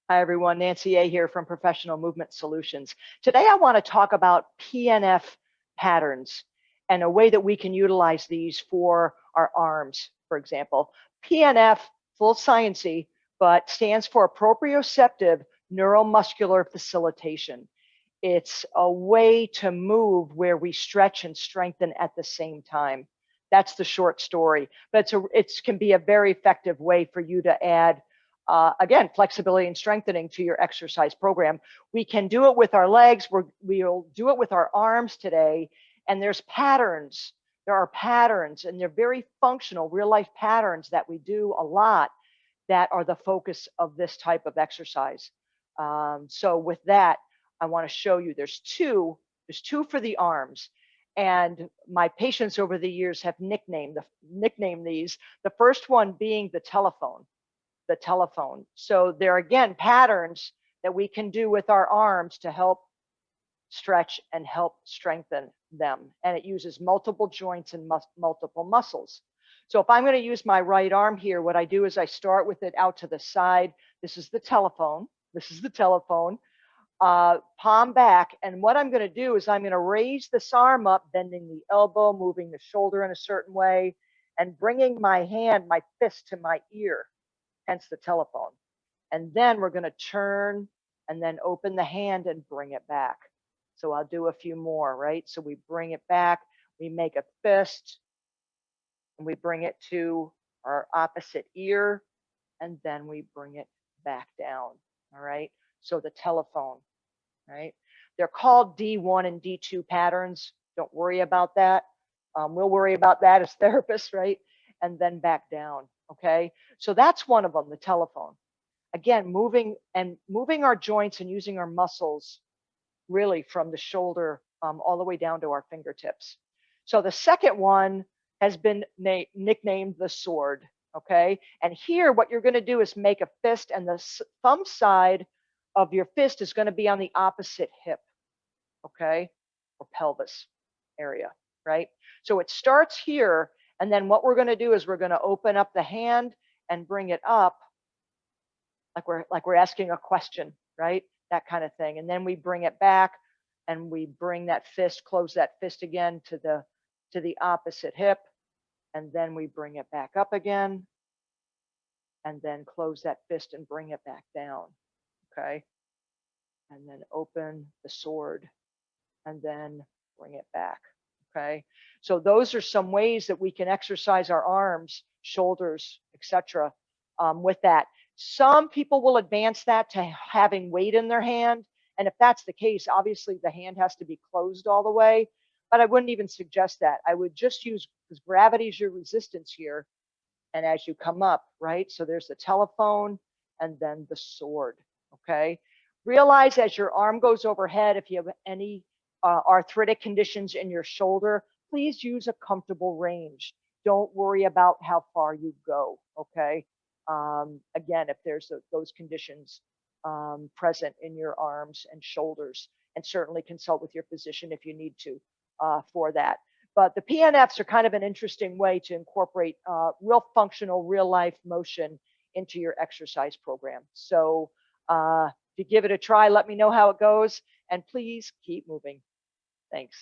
Hi, everyone. Nancy A. here from Professional Movement Solutions. Today, I want to talk about PNF patterns and a way that we can utilize these for our arms, for example. PNF, full sciencey, but stands for proprioceptive neuromuscular facilitation. It's a way to move where we stretch and strengthen at the same time. That's the short story, but it can be a very effective way for you to add again, flexibility and strengthening to your exercise program. We can do it with our legs. We'll do it with our arms today. And there's patterns. There are patterns, and they're very functional, real life patterns that we do a lot that are the focus of this type of exercise. So with that, I want to show you there's two for the arms. And my patients over the years have nicknamed these. The first one being the telephone. So there are, again, patterns that we can do with our arms to help stretch and help strengthen them. And it uses multiple joints and multiple muscles. So if I'm going to use my right arm here, what I do is I start with it out to the side. This is the telephone. Palm back. And what I'm going to do is I'm going to raise this arm up, bending the elbow, moving the shoulder in a certain way, and bringing my hand, my fist, to my ear. Hence the telephone. And then we're going to turn and then open the hand and bring it back. So I'll do a few more, right? So we bring it back, we make a fist, and we bring it to our opposite ear, and then we bring it back down, all right? So the telephone, right? They're called D1 and D2 patterns. Don't worry about that. We'll worry about that as therapists, right? And then back down. Okay, so that's one of them, the telephone. Again, moving our joints and using our muscles really from the shoulder all the way down to our fingertips. So the second one has been nicknamed the sword. Okay, and here what you're going to do is make a fist, and the thumb side of your fist is going to be on the opposite hip. Okay, or pelvis area, right? So it starts here. And then what we're going to do is we're going to open up the hand and bring it up like we're asking a question, right? That kind of thing. And then we bring it back and we bring that fist, close that fist again to the opposite hip. And then we bring it back up again. And then close that fist and bring it back down. Okay. And then open the sword and then bring it back. Okay, so those are some ways that we can exercise our arms, shoulders, etc. With that. Some people will advance that to having weight in their hand, and if that's the case, obviously the hand has to be closed all the way. But I wouldn't even suggest that. I would just use, because gravity is your resistance here, and as you come up, right? So there's the telephone and then the sword. Okay, realize as your arm goes overhead, if you have any arthritic conditions in your shoulder, please use a comfortable range. Don't worry about how far you go, okay? Again, if there's those conditions present in your arms and shoulders, and certainly consult with your physician if you need to for that. But the PNFs are kind of an interesting way to incorporate real functional, real life motion into your exercise program. So if you give it a try, let me know how it goes, and please keep moving. Thanks.